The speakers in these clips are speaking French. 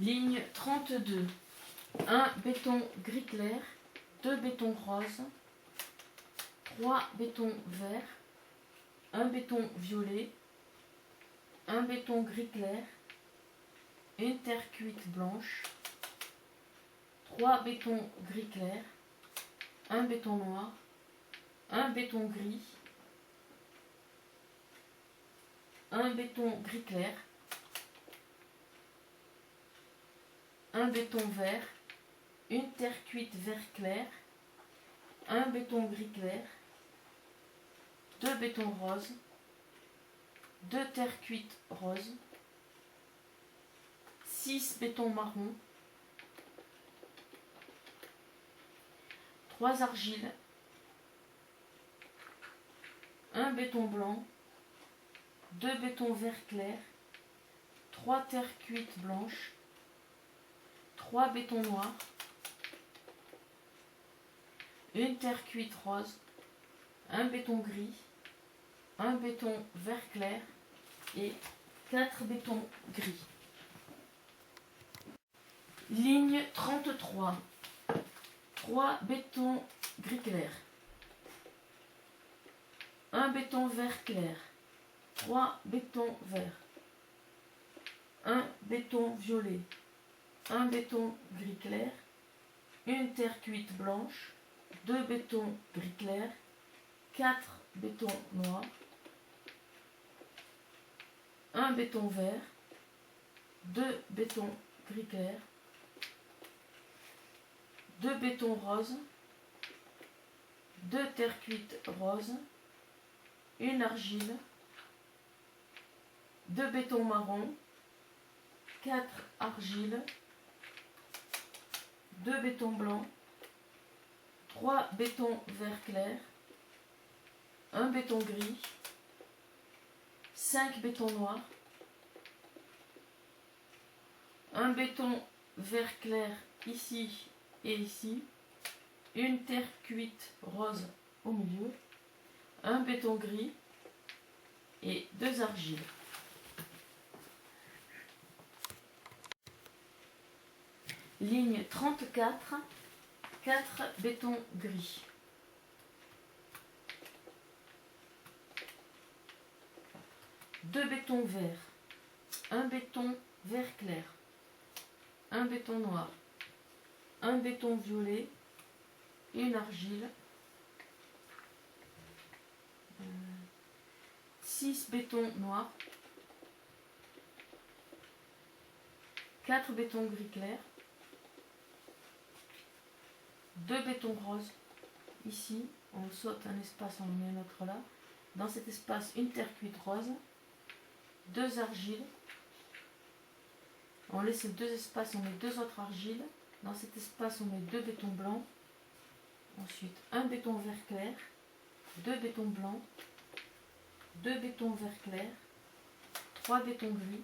Ligne 32. 1 béton gris clair, 2 bétons roses, 3 bétons verts, 1 béton violet, 1 béton gris clair, une terre cuite blanche, 3 bétons gris clair, 1 béton noir, 1 béton gris, 1 béton gris clair, 1 béton vert, une terre cuite vert clair, 1 béton gris clair, 2 bétons roses, 2 terres cuites roses, 6 bétons marron, 3 argiles, 1 béton blanc, 2 bétons vert clair, 3 terres cuites blanches, 3 bétons noirs, une terre cuite rose, 1 béton gris, 1 béton vert clair et 4 bétons gris. Ligne 33. 3 bétons gris clair, 1 béton vert clair, 3 bétons verts, 1 béton violet, 1 béton gris clair, une terre cuite blanche, 2 bétons gris clair, 4 bétons noirs, 1 béton vert, 2 bétons gris clair, 2 bétons roses, 2 terres cuites roses, une argile, 2 bétons marron, 4 argiles, 2 bétons blancs, 3 bétons vert clair, 1 béton gris, 5 bétons noirs, 1 béton vert clair ici et ici, une terre cuite rose au milieu, 1 béton gris et 2 argiles. Ligne 34, 4 bétons gris. Deux bétons verts, 1 béton vert clair, 1 béton noir, 1 béton violet, une argile, 6 bétons noirs, 4 bétons gris clair, 2 bétons roses, ici, on saute un espace, on met un autre là, dans cet espace une terre cuite rose, 2 argiles, on laisse 2 espaces, on met 2 autres argiles, dans cet espace on met 2 bétons blancs, ensuite 1 béton vert clair, 2 bétons blancs, 2 bétons vert clair, 3 bétons gris,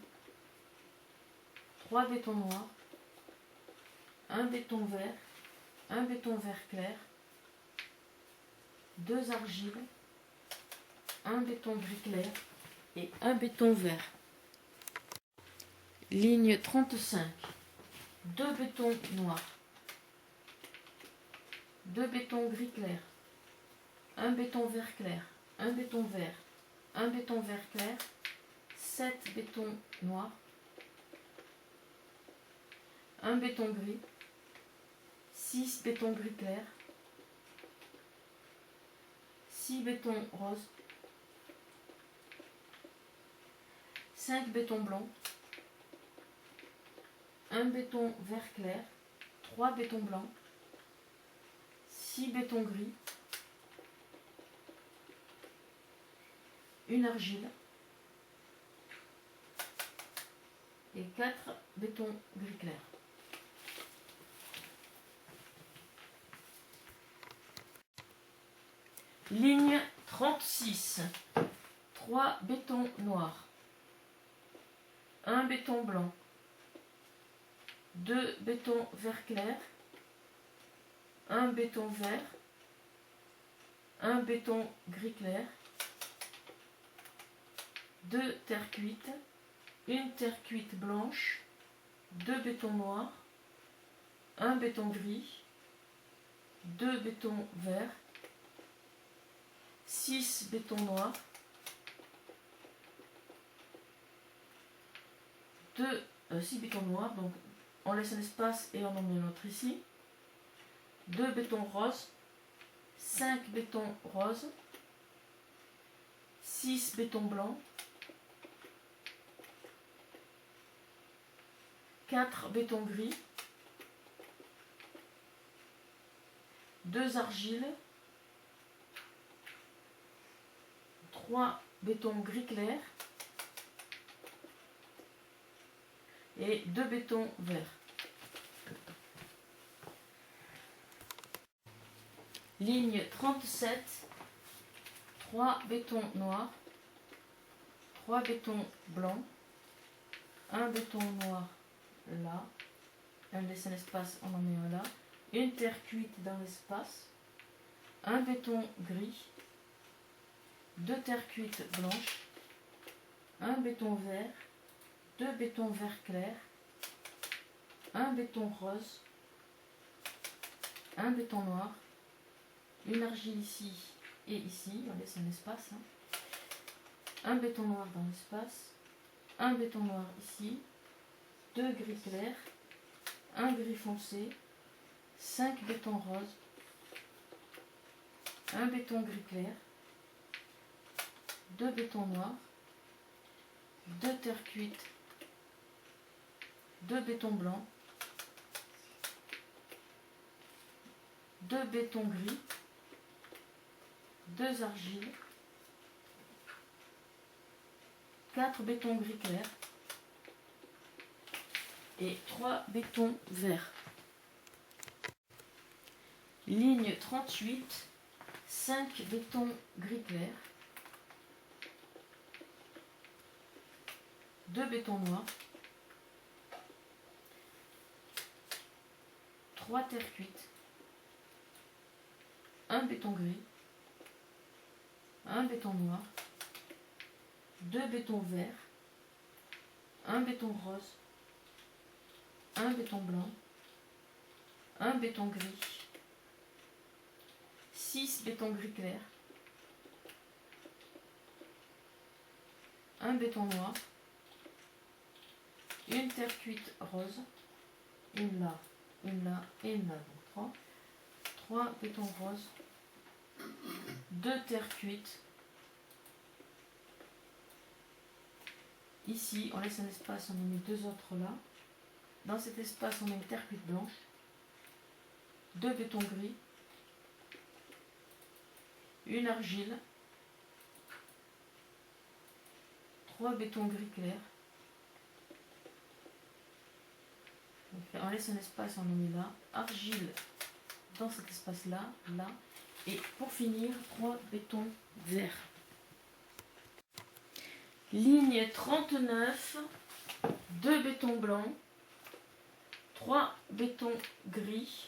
3 bétons noirs, 1 béton vert, 1 béton vert clair, 2 argiles, 1 béton gris clair et 1 béton vert. Ligne 35. 2 bétons noirs, 2 bétons gris clair, 1 béton vert clair, 1 béton vert, 1 béton vert clair, 7 bétons noirs, 1 béton gris, 6 bétons gris clair, 6 bétons roses, 5 bétons blancs, 1 béton vert clair, 3 bétons blancs, 6 bétons gris, une argile et 4 bétons gris clair. Ligne 36. 3 bétons noirs, 1 béton blanc, 2 bétons vert clair, 1 béton vert, 1 béton gris clair, 2 terres cuites, une terre cuite blanche, 2 bétons noirs, 1 béton gris, 2 bétons verts, 6 bétons noirs, 6 bétons noirs, donc on laisse un espace et on en met un autre ici, 2 bétons roses, 5 bétons roses, 6 bétons blancs, 4 bétons gris, 2 argiles, 3 bétons gris clair et 2 bétons verts. Ligne 37, 3 bétons noirs, 3 bétons blancs, 1 béton noir là, on laisse un espace, on en met un là, une terre cuite dans l'espace, un béton gris, 2 terres cuites blanches, un béton vert, 2 bétons vert clair, un béton rose, un béton noir, une argile ici et ici, on laisse un espace, un béton noir dans l'espace, un béton noir ici, 2 gris clairs, un gris foncé, 5 bétons roses, un béton gris clair, 2 bétons noirs, 2 terres cuites, 2 bétons blancs, 2 bétons gris, 2 argiles, 4 bétons gris clair et 3 bétons verts. Ligne 38, 5 bétons gris clair, 2 bétons noirs, 3 terres cuites, 1 béton gris, 1 béton noir, 2 bétons verts, 1 béton rose, 1 béton blanc, 1 béton gris, 6 bétons gris clair, 1 béton noir, une terre cuite rose, une là et une là, donc 3 bétons roses, 2 terres cuites. Ici, on laisse un espace, on en met 2 autres là. Dans cet espace, on met une terre cuite blanche, 2 bétons gris, une argile, 3 bétons gris clair. Donc, on laisse un espace, on en met là. Argile dans cet espace-là, là. Et pour finir, 3 bétons verts. Ligne 39, 2 bétons blancs, 3 bétons gris,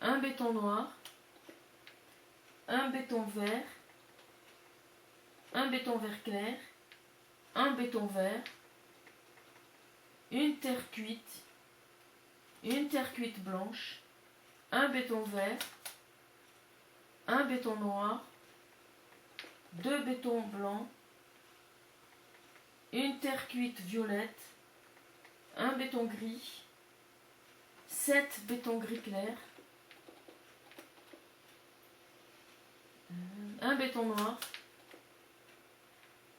1 béton noir, 1 béton vert, 1 béton vert clair, 1 béton vert, une terre cuite blanche, 1 béton vert, 1 béton noir, 2 bétons blancs, une terre cuite violette, 1 béton gris, 7 bétons gris clair, 1 béton noir,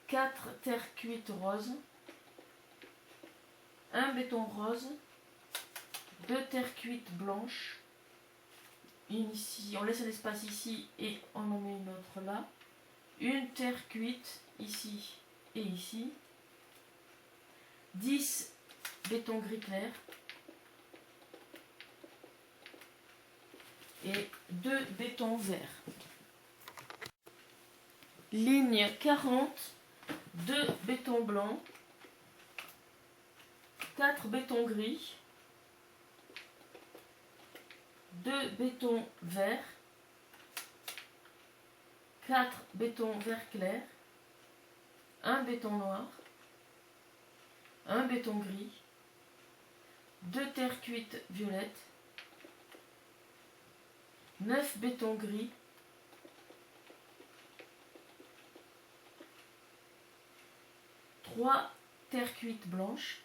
4 terres cuites roses, 1 béton rose, 2 terres cuites blanches, une ici, on laisse un espace ici et on en met une autre là, une terre cuite ici et ici, 10 bétons gris clair et 2 bétons verts. Ligne 40, 2 bétons blancs, 4 bétons gris, 2 bétons verts, 4 bétons vert clair, 1 béton noir, 1 béton gris, 2 terres cuites violettes, 9 béton gris, 3 terres cuites blanches,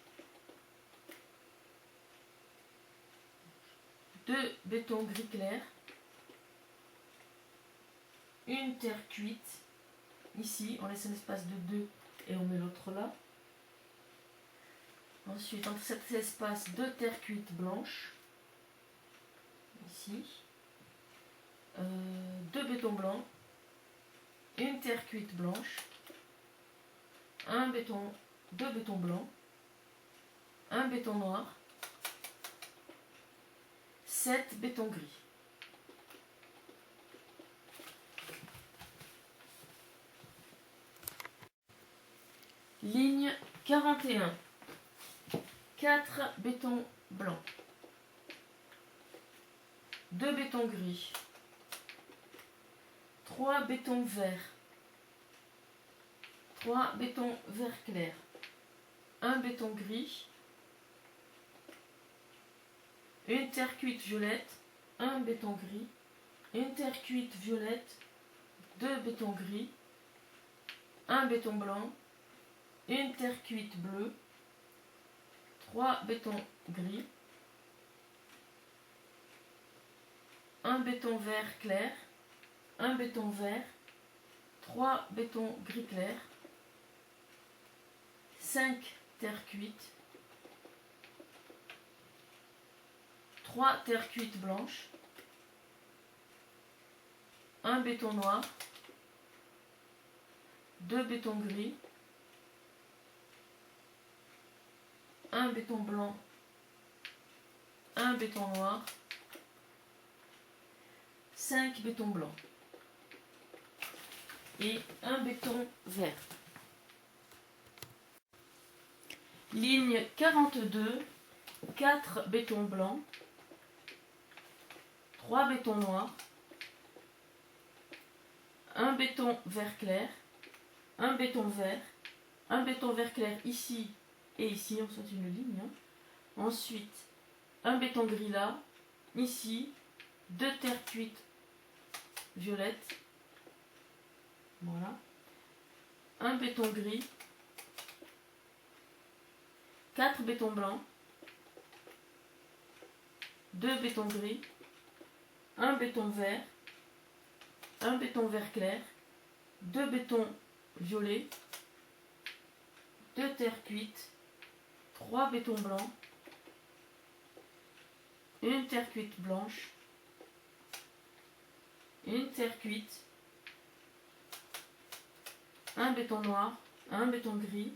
2 béton gris clair, une terre cuite, ici on laisse un espace de 2 et on met l'autre là. Ensuite, entre cet espace, 2 terres cuites blanches, ici, 2 bétons blancs, une terre cuite blanche, 2 bétons blancs, 1 béton noir, 7 bétons gris. Ligne 41. 4 bétons blancs, 2 bétons gris, 3 bétons verts, 3 bétons vert clair, 1 béton gris, une terre cuite violette, 1 béton gris, une terre cuite violette, 2 bétons gris, 1 béton blanc, une terre cuite bleue, 3 bétons gris, 1 béton vert clair, 1 béton vert, 3 bétons gris clair, 5 terres cuites, 3 terres cuites blanches, 1 béton noir, 2 bétons gris, 1 béton blanc, 1 béton noir, 5 bétons blancs et 1 béton vert. Ligne 42, 4 bétons blancs, 3 bétons noirs, 1 béton vert clair, 1 béton vert, 1 béton vert clair ici et ici, on saute une ligne. Ensuite, 1 béton gris là, ici, 2 terres cuites violettes, voilà, 1 béton gris, 4 bétons blancs, 2 bétons gris, 1 béton vert, 1 béton vert clair, 2 bétons violets, 2 terres cuites, 3 bétons blancs, une terre cuite blanche, une terre cuite, 1 béton noir, 1 béton gris,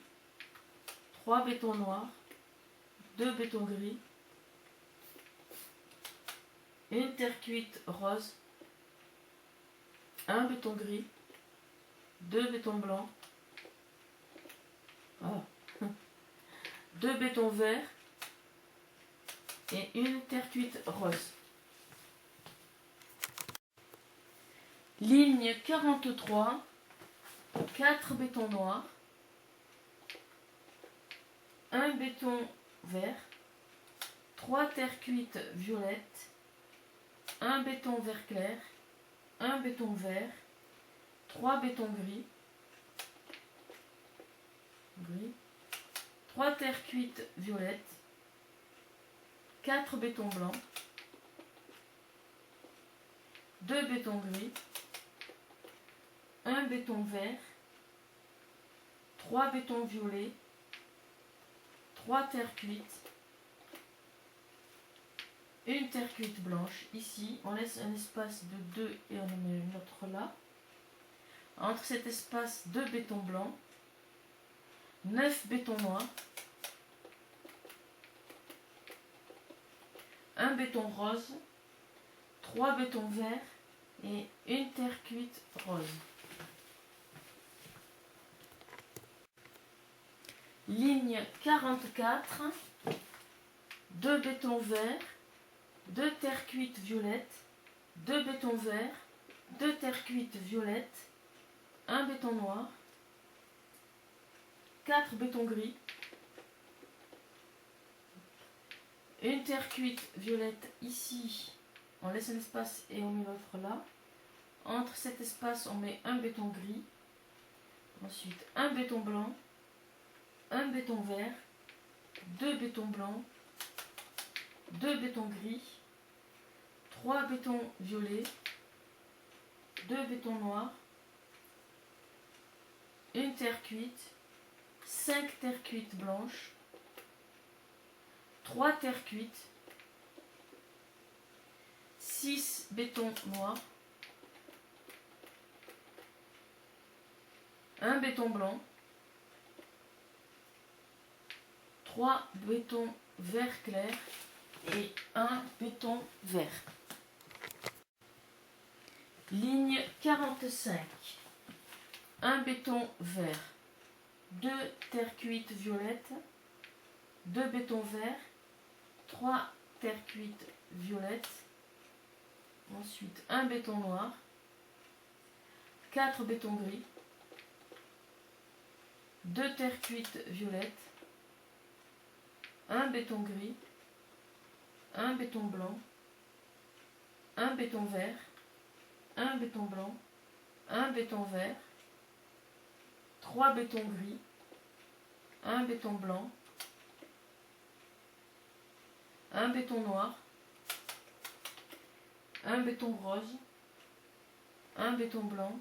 3 bétons noirs, 2 bétons gris, une terre cuite rose, 1 béton gris, 2 bétons blancs, 2 bétons verts et une terre cuite rose. Ligne 43, 4 bétons noirs, 1 béton vert, 3 terres cuites violettes, 1 béton vert clair, 1 béton vert, 3 bétons gris, 3 terres cuites violettes, 4 bétons blancs, 2 bétons gris, 1 béton vert, 3 bétons violets, 3 terres cuites, une terre cuite blanche. Ici, on laisse un espace de 2 et on en met une autre là. Entre cet espace, 2 bétons blancs, 9 bétons noirs, 1 béton rose, 3 bétons verts et une terre cuite rose. Ligne 44, 2 bétons verts, 2 terres cuites violettes, 2 bétons verts, 2 terres cuites violettes, 1 béton noir, 4 bétons gris, Une terre cuite violette ici. On laisse un espace et on met l'autre là. Entre cet espace, on met un béton gris. Ensuite, un béton blanc, un béton vert, deux bétons blancs, deux bétons gris, trois bétons violets, deux bétons noirs, une terre cuite, 5 terres cuites blanches, 3 terres cuites, 6 bétons noirs, un béton blanc, 3 bétons vert clair et un béton vert. Ligne 45. Un béton vert, 2 terres cuites violettes, 2 bétons verts, 3 terres cuites violettes, ensuite un béton noir, 4 bétons gris, 2 terres cuites violettes, un béton gris, un béton blanc, un béton vert, un béton blanc, un béton vert, 3 bétons gris, un béton blanc, un béton noir, un béton rose, un béton blanc,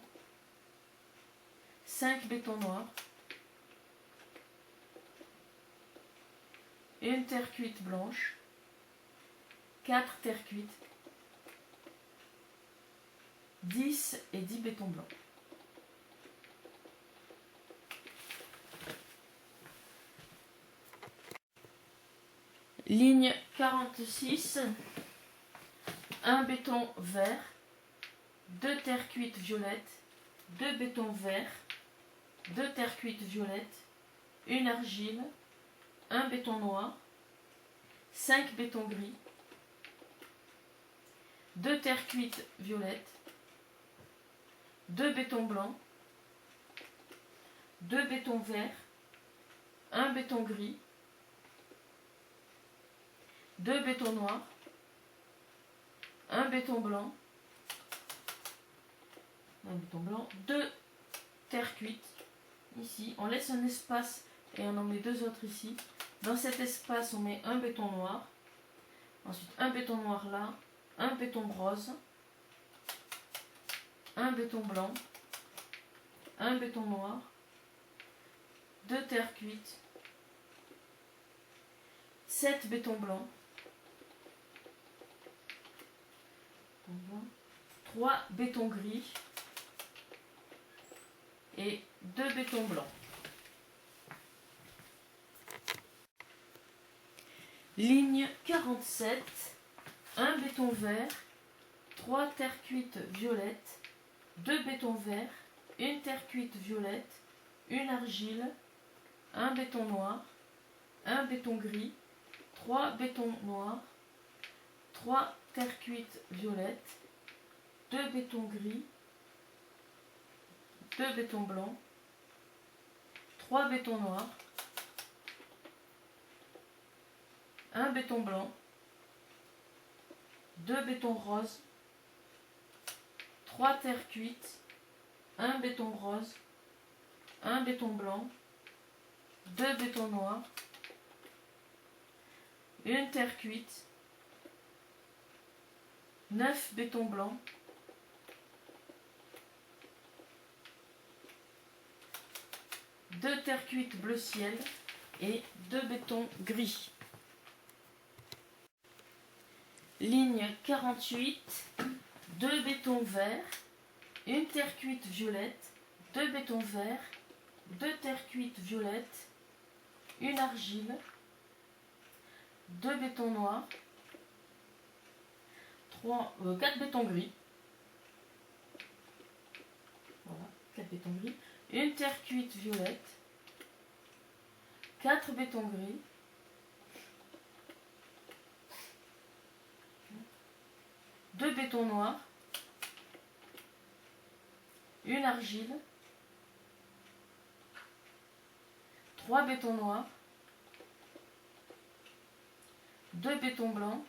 5 bétons noirs, une terre cuite blanche, 4 terres cuites, 10 et 10 bétons blancs. Ligne 46, un béton vert, 2 terres cuites violettes, 2 bétons verts, 2 terres cuites violettes, une argile, un béton noir, 5 bétons gris, 2 terres cuites violettes, 2 bétons blancs, 2 bétons verts, un béton gris, 2 bétons noirs, un béton blanc, 2 terres cuites. Ici, on laisse un espace et on en met 2 autres ici. Dans cet espace, on met un béton noir. Ensuite, un béton noir là, un béton rose, un béton blanc, un béton noir, 2 terres cuites, 7 bétons blancs, 3 bétons gris et 2 bétons blancs. Ligne 47, un béton vert, 3 terres cuites violettes, 2 bétons verts, une terre cuite violette, une argile, un béton noir, un béton gris, 3 bétons noirs, 3 terres cuites violettes, 2 bétons gris, 2 bétons blancs, 3 bétons noirs, un béton blanc, 2 bétons roses, 3 terres cuites, un béton rose, un béton blanc, 2 bétons noirs, une terre cuite, 9 bétons blancs, 2 terres cuites bleu ciel et 2 bétons gris. Ligne 48, 2 bétons verts, une terre cuite violette, 2 bétons verts, 2 terres cuites violettes, une argile, 2 bétons noirs, 4 bétons gris, voilà, 4 bétons gris, une terre cuite violette, 4 bétons gris, 2 bétons noirs, une argile, 3 bétons noirs, 2 bétons blancs,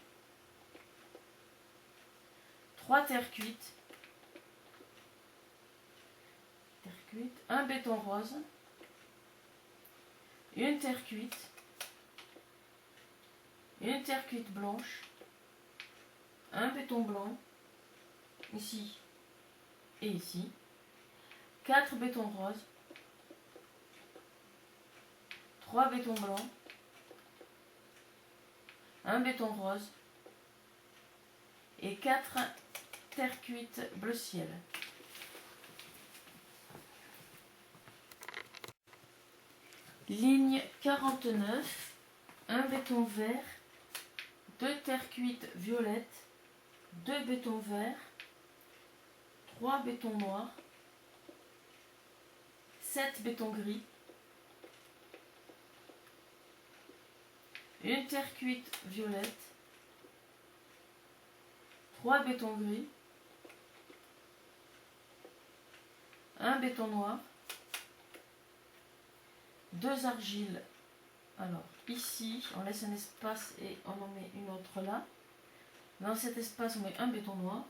3 terres cuites, 1 béton rose, une terre cuite blanche, un béton blanc, ici et ici, 4 bétons roses, 3 bétons blancs, un béton rose et 4 terres cuites bleu ciel. Ligne 49, un béton vert, 2 terres cuites violettes, 2 bétons verts, 3 bétons noirs, 7 bétons gris, une terre cuite violette, 3 bétons gris, un béton noir, 2 argiles. Alors ici on laisse un espace et on en met une autre là. Dans cet espace on met un béton noir,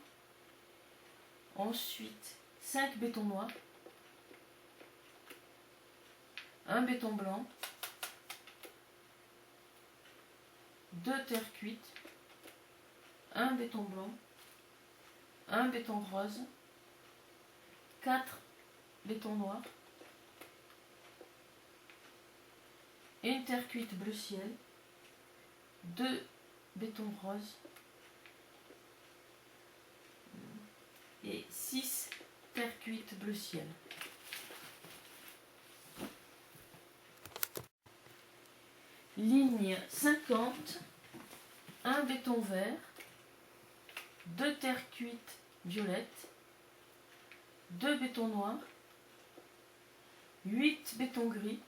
ensuite 5 bétons noirs, un béton blanc, 2 terres cuites, un béton blanc, un béton rose, 4 bétons noirs, une terre cuite bleu ciel, 2 bétons roses et 6 terres cuites bleu ciel. Ligne 50, un béton vert, 2 terres cuites violettes, 2 bétons noirs, 8 bétons gris,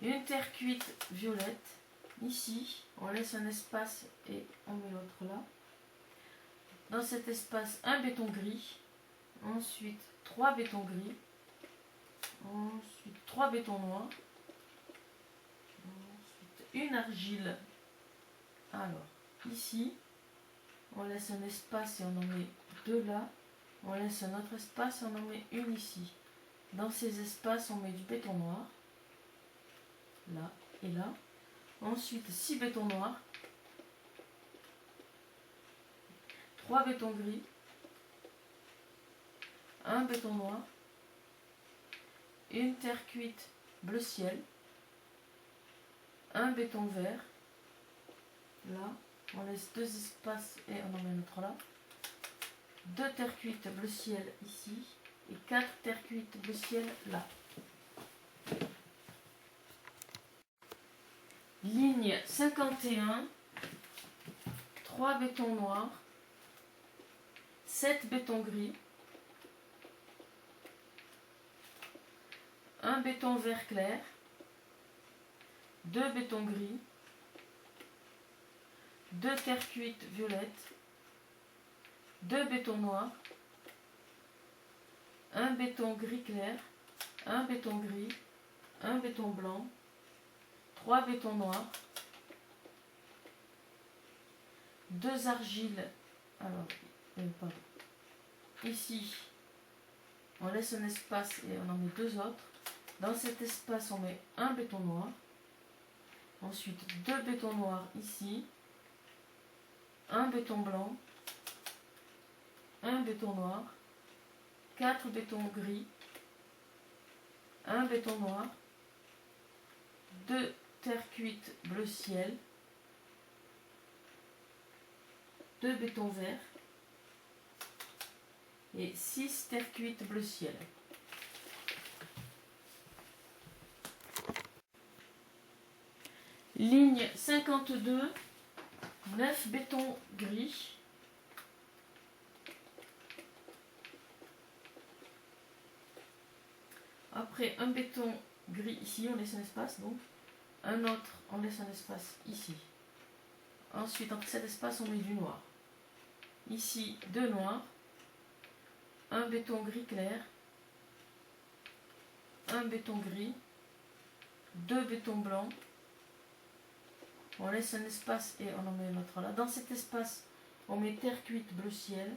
une terre cuite violette, ici on laisse un espace et on met l'autre là. Dans cet espace un béton gris, ensuite 3 bétons gris, ensuite 3 bétons noirs, ensuite une argile. Alors ici on laisse un espace et on en met 2 là, on laisse un autre espace et on en met une ici. Dans ces espaces on met du béton noir, là et là, ensuite 6 bétons noirs, 3 bétons gris, un béton noir, une terre cuite bleu ciel, un béton vert, là, on laisse 2 espaces et on en met un autre là, 2 terres cuites bleu ciel ici, et 4 terres cuites bleu ciel là. Ligne 51, 3 bétons noirs, 7 bétons gris, un béton vert clair, 2 bétons gris, 2 terres cuites violettes, 2 bétons noirs, un béton gris clair, un béton gris, un béton blanc, 3 bétons noirs, 2 argiles. Alors, pardon. Ici, on laisse un espace et on en met 2 autres. Dans cet espace, on met un béton noir, ensuite 2 bétons noirs ici, un béton blanc, un béton noir, 4 bétons gris, un béton noir, 2 terres cuites bleu ciel, 2 bétons verts et 6 terres cuites bleu ciel. Ligne 52, 9 bétons gris, après un béton gris ici, on laisse un espace, donc un autre, on laisse un espace ici. Ensuite, entre cet espace, on met du noir. Ici, 2 noirs, un béton gris clair, un béton gris, 2 béton blanc. On laisse un espace et on en met un autre là. Dans cet espace, on met terre cuite bleu ciel.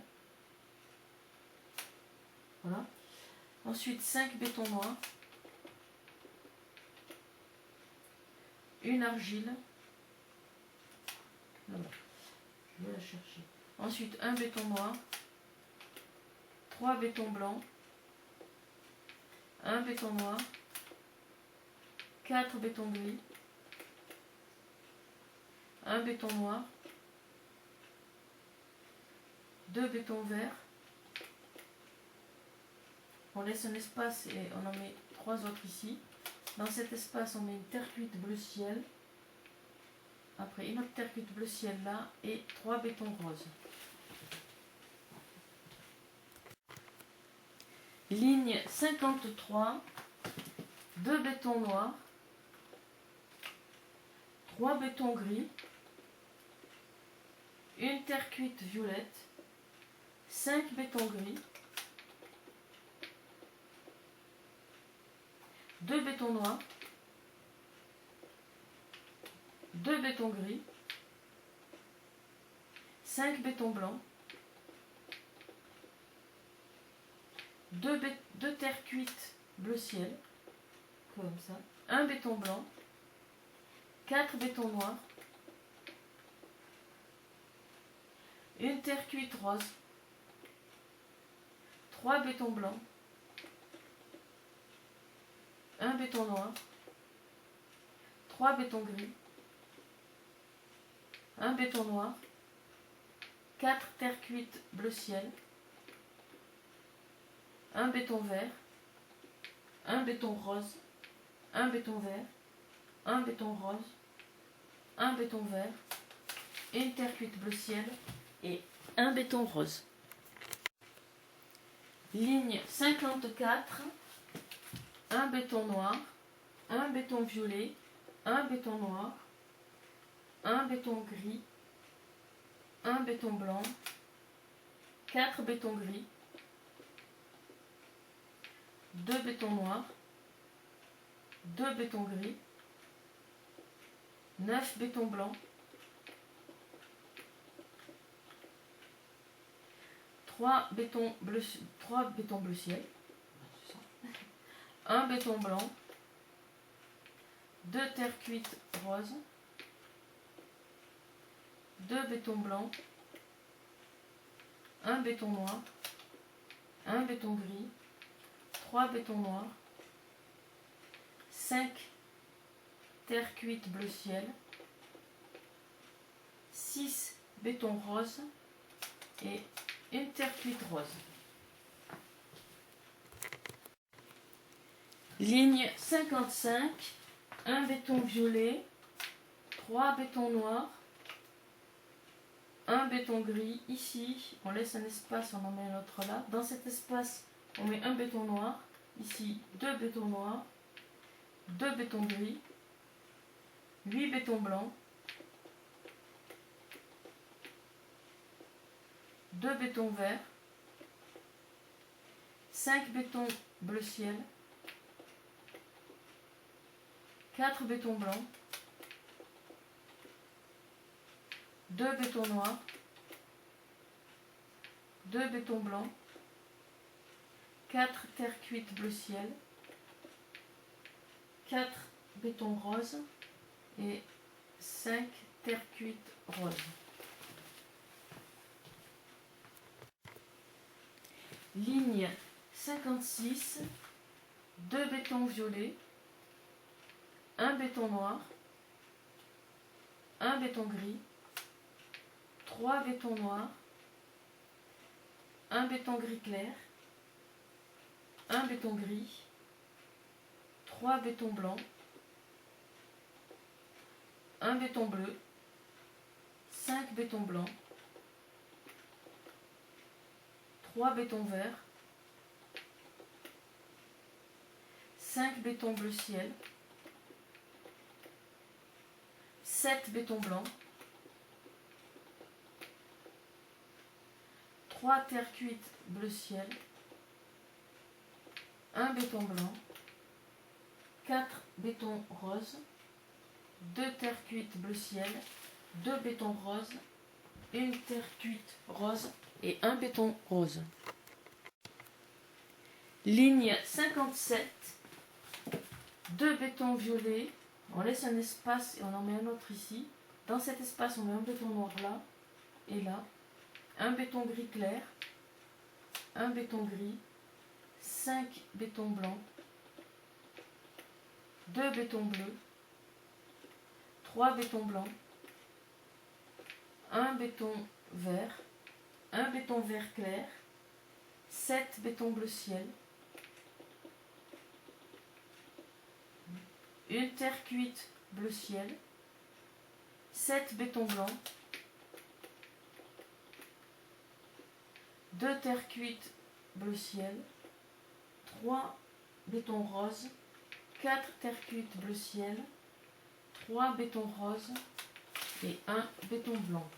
Voilà. Ensuite, 5 béton noir. Une argile. Voilà. Je vais la chercher. Ensuite, un béton noir. 3 bétons blancs. Un béton noir. 4 bétons gris. Un béton noir. 2 bétons verts. On laisse un espace et on en met 3 autres ici. Dans cet espace, on met une terre cuite bleu ciel. Après, une autre terre cuite bleu ciel là et 3 bétons roses. Ligne 53, 2 bétons noirs, 3 bétons gris, une terre cuite violette, 5 bétons gris, 2 bétons noirs, 2 bétons gris, 5 bétons blancs, 2 terres cuites bleu ciel, comme ça, 1 béton blanc, 4 bétons noirs, une terre cuite rose, 3 bétons blancs, 1 béton noir, 3 bétons gris, 1 béton noir, 4 terres cuites bleu ciel, 1 béton vert, 1 béton rose, 1 béton vert, 1 béton rose, 1 béton vert, une terre cuite bleu ciel et 1 béton rose. Ligne 54, 1 béton noir, 1 béton violet, 1 béton noir, 1 béton gris, 1 béton blanc, 4 bétons gris, 2 bétons noirs, 2 bétons gris, 9 bétons blancs, 3 bétons bleu ciel, 1 béton blanc, 2 terres cuites roses, 2 bétons blancs, 1 béton noir, 1 béton gris, 3 bétons noirs, 5 terres cuites bleu ciel, 6 bétons roses et une terre cuite rose. Ligne 55, 1 béton violet, 3 bétons noirs, 1 béton gris. Ici, on laisse un espace, on en met un autre là. Dans cet espace, on met un béton noir. Ici, 2 bétons noirs, 2 bétons gris, 8 bétons blancs, 2 bétons verts, 5 bétons bleu ciel, 4 bétons blancs, 2 bétons noirs, 2 bétons blancs, 4 terres cuites bleu ciel, 4 bétons roses et 5 terres cuites roses. Ligne 56, 2 bétons violets, 1 béton noir, 1 béton gris, 3 bétons noirs, 1 béton gris clair, 1 béton gris, 3 bétons blancs, 1 béton bleu, 5 bétons blancs, 3 bétons verts, 5 bétons bleu ciel, 7 bétons blancs, 3 terres cuites bleu ciel, 1 béton blanc, 4 bétons roses, 2 terres cuites bleu ciel, 2 bétons roses, une terre cuite rose et un béton rose. Ligne 57, 2 bétons violets, on laisse un espace et on en met un autre ici. Dans cet espace, on met un béton noir là et là, un béton gris clair, un béton gris, 5 bétons blancs, 2 bétons bleus, 3 bétons blancs, un béton vert, un béton vert clair, 7 bétons bleu ciel, une terre cuite bleu ciel, 7 bétons blancs, 2 terres cuites bleu ciel, 3 bétons roses, 4 terres cuites bleu ciel, 3 bétons roses et 1 béton blanc.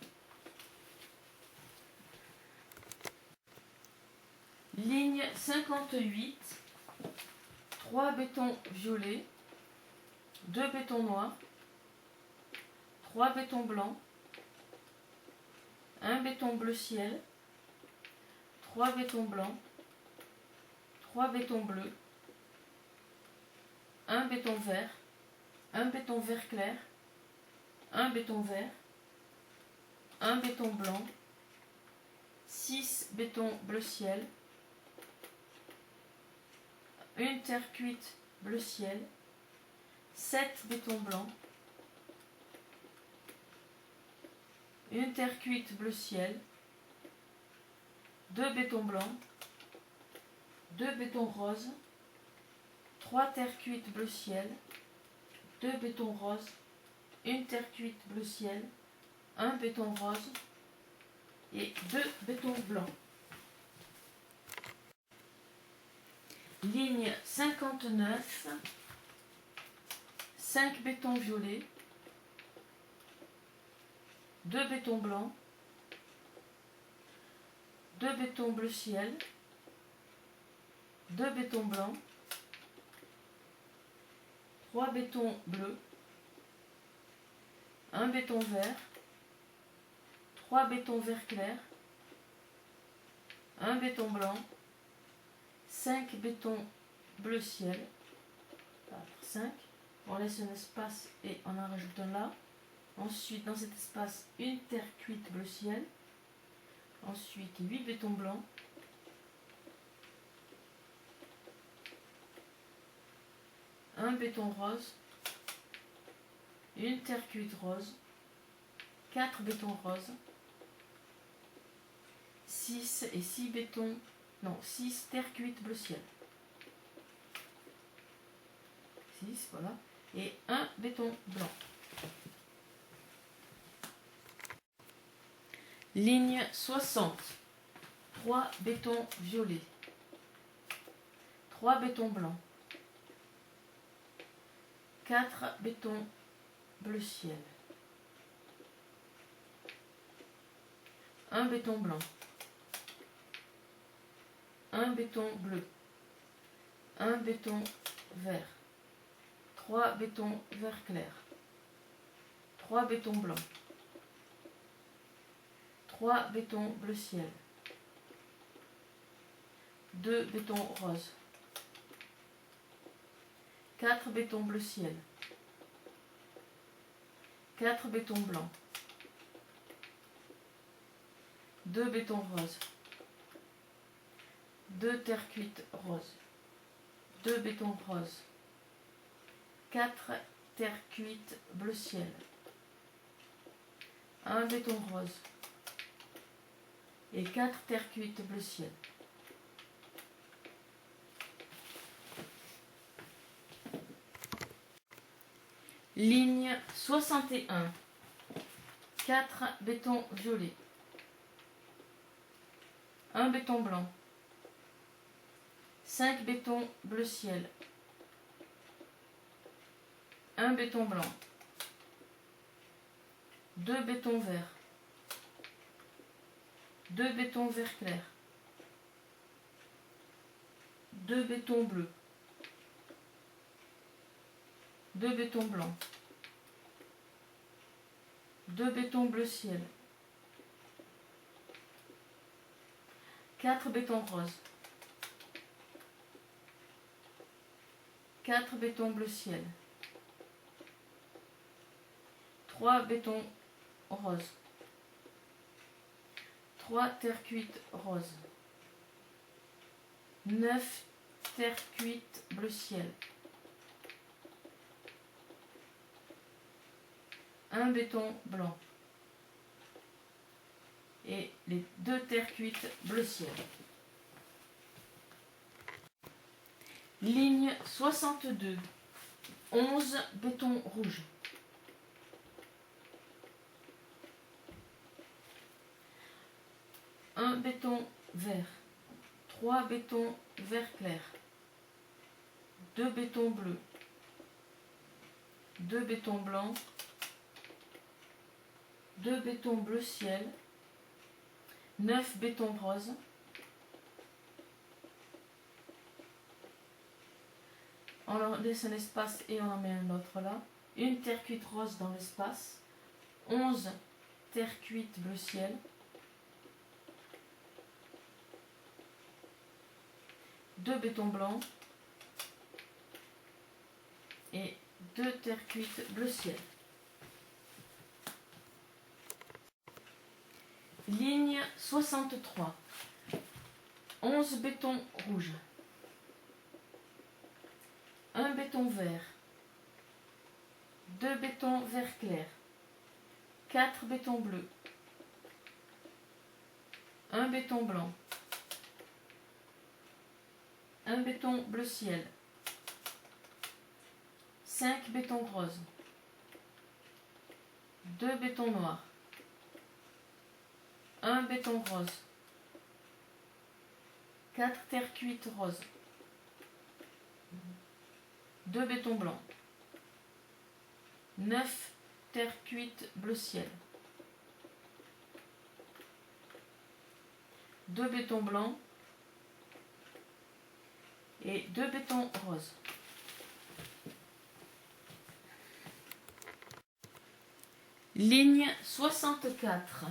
Ligne 58, 3 bétons violets, 2 bétons noirs, 3 bétons blancs, 1 béton bleu ciel, 3 bétons blancs, 3 bétons bleus, 1 béton vert, 1 béton vert clair, 1 béton vert, 1 béton blanc, 6 bétons bleu ciel, une terre cuite bleu ciel, 7 bétons blancs, une terre cuite bleu ciel, 2 bétons blancs, 2 bétons roses, 3 terres cuites bleu ciel, 2 bétons roses, une terre cuite bleu ciel, 1 béton rose et 2 bétons blancs. Ligne 59, 5 bétons violets, 2 bétons blancs, 2 bétons bleu ciel, 2 bétons blancs, 3 bétons bleus, 1 béton vert, 3 bétons vert clair, 1 béton blanc, 5 bétons bleu ciel, 5, on laisse un espace et on en rajoute un là. Ensuite, dans cet espace, une terre cuite bleu ciel. Ensuite, 8 bétons blancs. Un béton rose. Une terre cuite rose. 4 bétons roses. 6 et 6 bétons... Non, 6 terres cuites bleu ciel. 6, voilà. Et 1 béton blanc. Ligne 60. 3 bétons violets. 3 bétons blancs. 4 bétons bleu ciel. 1 béton blanc. 1 béton bleu. 1 béton vert. 3 bétons vert clair. 3 bétons blancs. 3 bétons bleu ciel. 2 bétons roses. 4 bétons bleu ciel. 4 bétons blancs. 2 bétons roses. 2 terres cuites roses. 2 bétons roses. 4 terres cuites bleu ciel. 1 béton rose. Et 4 terres cuites bleu ciel. Ligne 61. 4 bétons violets. 1 béton blanc. 5 bétons bleu ciel. 1 béton blanc. 2 bétons verts. 2 bétons vert clair. 2 bétons bleus. 2 bétons blancs, 2 bétons bleu ciel, 4 bétons roses, 4 bétons bleu ciel, 3 bétons roses, 3 terre cuite roses, 9 terre cuite bleu ciel, 1 béton blanc et les 2 terres cuites bleu ciel. Ligne 62, 11 bétons rouges, 1 béton vert, 3 bétons vert clair, 2 bétons bleus, 2 bétons blancs, 2 bétons bleu ciel, 9 bétons roses, on en laisse un espace et on en met un autre là, une terre cuite rose dans l'espace, 11 terre cuite bleu ciel, 2 bétons blancs et 2 terres cuites bleu ciel. Ligne 63, 11 bétons rouges, 1 béton vert, 2 bétons vert clair, 4 bétons bleus, 1 béton blanc, 1 béton bleu ciel, 5 bétons roses, 2 bétons noirs, 1 béton rose, 4 terres cuites roses, 2 bétons blancs, 9 terres cuites bleu ciel, 2 bétons blancs et 2 bétons roses. Ligne 64.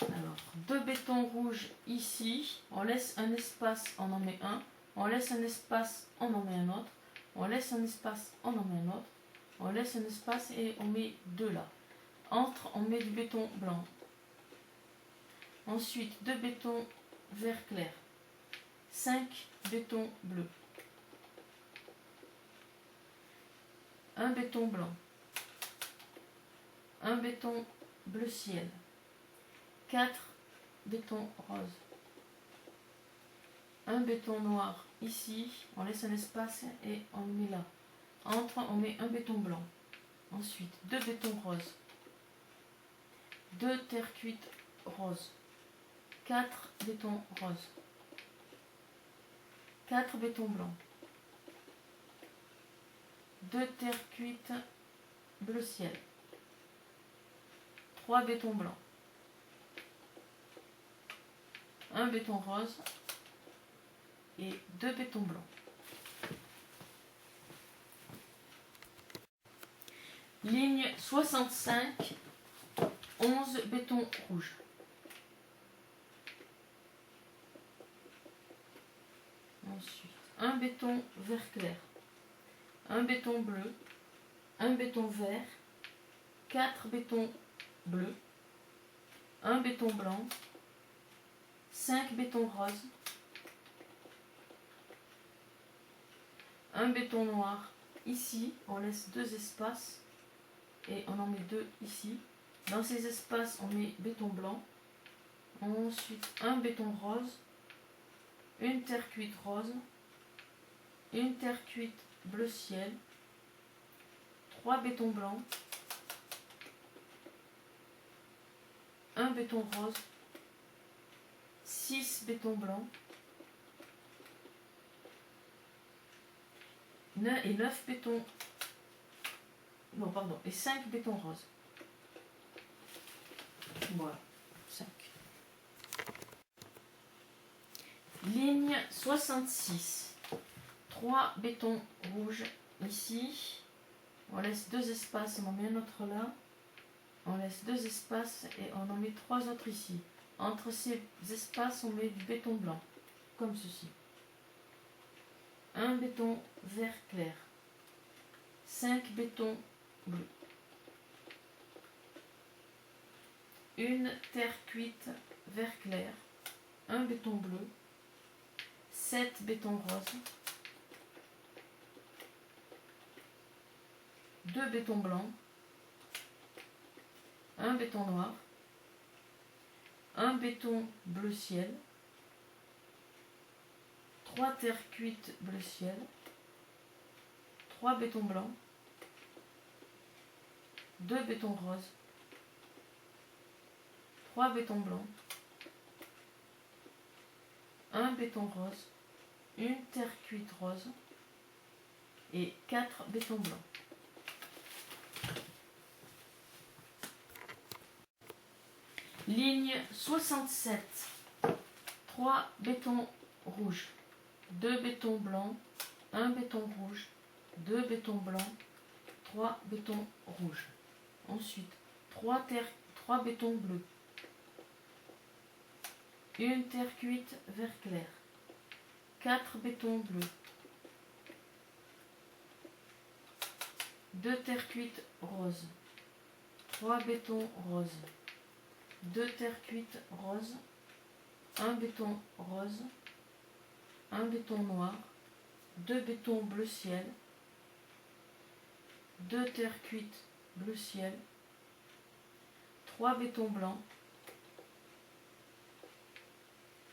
Alors, 2 bétons rouges ici, on laisse un espace, on en met un, on laisse un espace, on en met un autre, on laisse un espace, on en met un autre, on laisse un espace et on met 2 là. Entre, on met du béton blanc. Ensuite, 2 bétons vert clair, 5 bétons bleus, 1 béton blanc, 1 béton bleu ciel, 4 bétons roses, 1 béton noir ici, on laisse un espace et on le met là. Entre, on met un béton blanc. Ensuite, 2 bétons roses, 2 terres cuites roses, 4 bétons roses, 4 bétons blancs, 2 terres cuites bleu ciel, 3 bétons blancs, 1 béton rose et 2 bétons blancs. Ligne 65, 11 bétons rouges. Ensuite, 1 béton vert clair, 1 béton bleu, 1 béton vert, 4 bétons bleus, 1 béton blanc, 5 bétons roses, 1 béton noir. Ici, on laisse 2 espaces et on en met 2 ici. Dans ces espaces, on met béton blanc. Ensuite, un béton rose, une terre cuite rose, une terre cuite bleu ciel, 3 bétons blancs, un béton rose, 6 bétons blancs et 9 bétons, non pardon, et 5 bétons roses. Voilà, 5. Ligne 66. 3 bétons rouges ici, On laisse 2 espaces, on en met un autre là. On laisse 2 espaces et on en met 3 autres ici. Entre ces espaces, on met du béton blanc, comme ceci. Un béton vert clair. 5 bétons bleus. Une terre cuite vert clair. Un béton bleu. 7 bétons roses. 2 bétons blancs. Un béton noir. Un béton bleu ciel. 3 terres cuites bleu ciel. 3 bétons blancs. 2 bétons roses. 3 bétons blancs. Un béton rose. Une terre cuite rose. Et 4 bétons blancs. Ligne 67. 3 bétons rouges. 2 bétons blancs. 1 béton rouge. 2 bétons blancs. 3 bétons rouges. Ensuite, 3 bétons bleus. Une terre cuite vert clair. 4 bétons bleus. 2 terres cuites roses. 3 bétons roses. 2 terres cuites roses. 1 béton rose. 1 béton noir. 2 bétons bleu ciel. 2 terres cuites bleu ciel. 3 bétons blancs.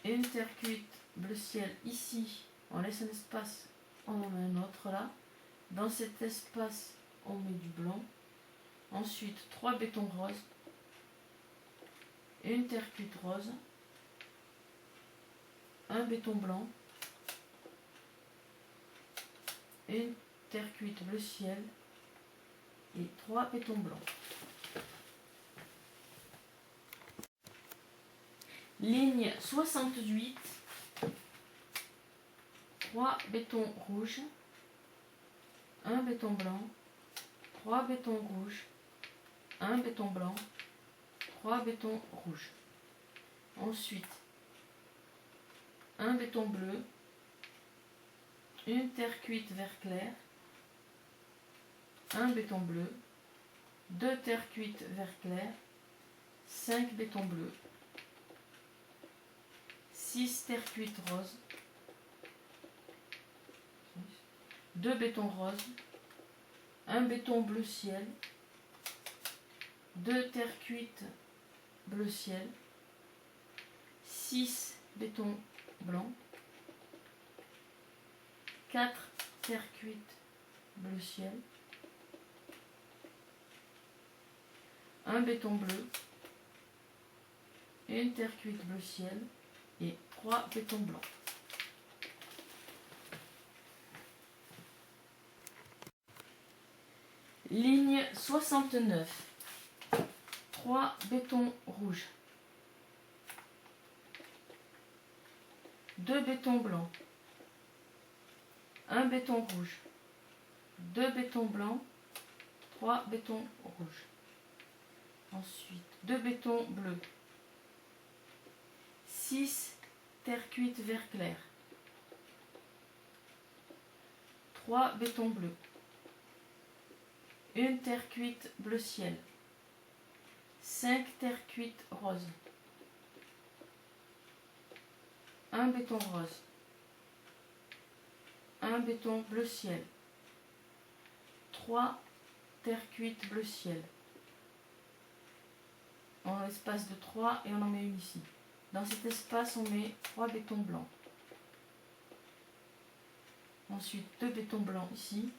Et une terre cuite bleu ciel ici. On laisse un espace, on en met un autre là. Dans cet espace, on met du blanc. Ensuite, 3 bétons roses. Une terre cuite rose. Un béton blanc. Une terre cuite bleu ciel. Et 3 bétons blancs. Ligne 68. 3 bétons rouges. 1 béton blanc. 3 bétons rouges. 1 béton blanc. 3 bétons rouges. Ensuite, un béton bleu. Une terre cuite vert clair. Un béton bleu. 2 terres cuites vert clair. 5 bétons bleus. 6 terres cuites roses. 2 bétons roses. 1 béton bleu ciel. 2 terres cuites bleu ciel. 6 bétons blancs. 4 terres cuites bleu ciel. 1 béton bleu. Une terre cuite bleu ciel. Et 3 bétons blancs. Ligne 69. 3 bétons rouges. 2 bétons blancs. 1 béton rouge. 2 bétons blancs. 3 bétons rouges. Ensuite, 2 bétons bleus. 6 terres cuites vert clair. 3 bétons bleus. Une terre cuite bleu ciel. 5 terres cuites roses. 1 béton rose. 1 béton bleu ciel. 3 terres cuites bleu ciel. En l'espace de 3 et on en met une ici. Dans cet espace, on met 3 bétons blancs. Ensuite, 2 bétons blancs ici.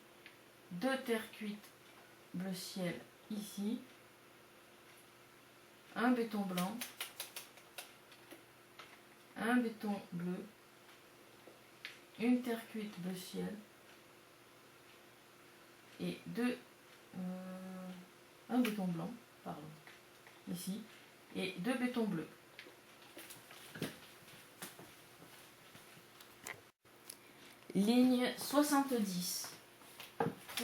2 terres cuites bleu ciel ici. 1 béton blanc. 1 béton bleu. Une terre cuite bleu ciel. Et 1 béton blanc, pardon, ici. Et 2 bétons bleus. Ligne 70.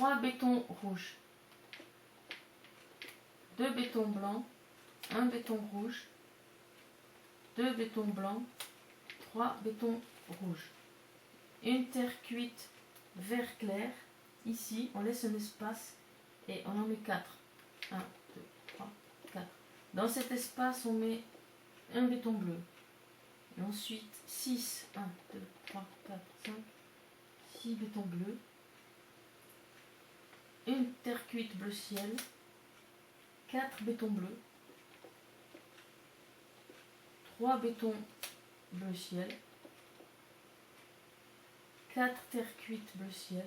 3 bétons rouges, 2 bétons blancs, 1 béton rouge, 2 bétons blancs, 3 bétons rouges. Une terre cuite vert clair. Ici, on laisse un espace et on en met 4. 1, 2, 3, 4. Dans cet espace, on met un béton bleu. Et ensuite, 6, 1, 2, 3, 4, 5, 6 bétons bleus. Une terre cuite bleu ciel. 4 bétons bleus. 3 bétons bleu ciel. 4 terres cuites bleu ciel.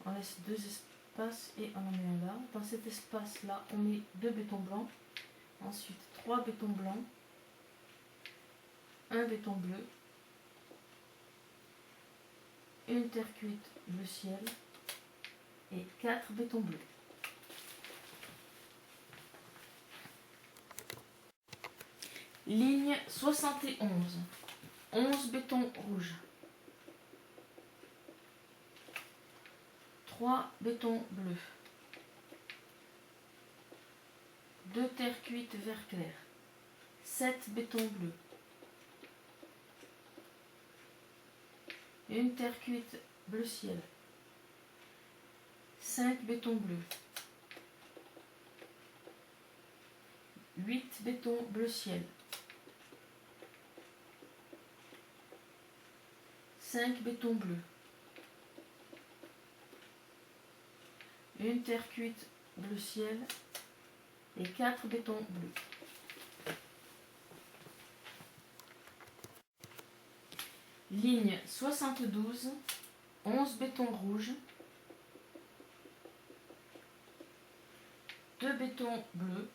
On laisse 2 espaces et on en met un là. Dans cet espace-là, on met 2 bétons blancs. Ensuite, 3 bétons blancs. 1 béton bleu. Une terre cuite bleu ciel. Et 4 bétons bleus. Ligne 71. 11 bétons rouges. 3 bétons bleus. 2 terres cuites vert clair. 7 bétons bleus. Une terre cuite bleu ciel. 5 bétons bleus. 8 bétons bleu ciel. 5 bétons bleus. Une terre cuite bleu ciel et 4 bétons bleus. Ligne 72, 11 bétons rouges, 2 bétons bleus,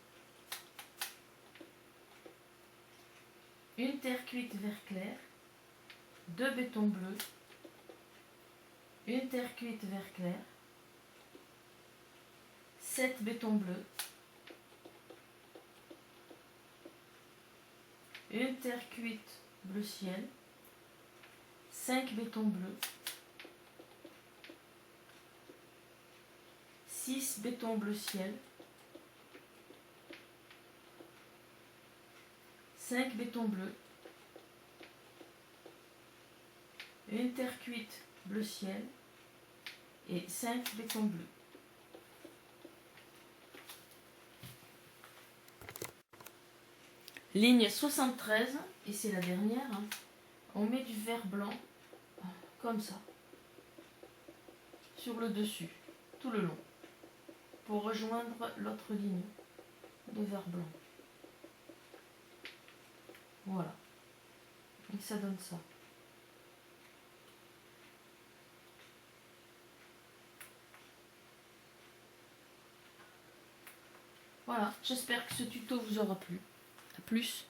une terre cuite vert clair, 2 bétons bleus, une terre cuite vert clair, 7 bétons bleus, une terre cuite bleu ciel, 5 bétons bleus, 6 bétons bleu ciel, 5 bétons bleus, une terre cuite bleu ciel et 5 bétons bleus. Ligne 73, et c'est la dernière, hein. On met du vert blanc, comme ça, sur le dessus, tout le long, pour rejoindre l'autre ligne de vert blanc. Voilà, et ça donne ça. Voilà, j'espère que ce tuto vous aura plu. A plus.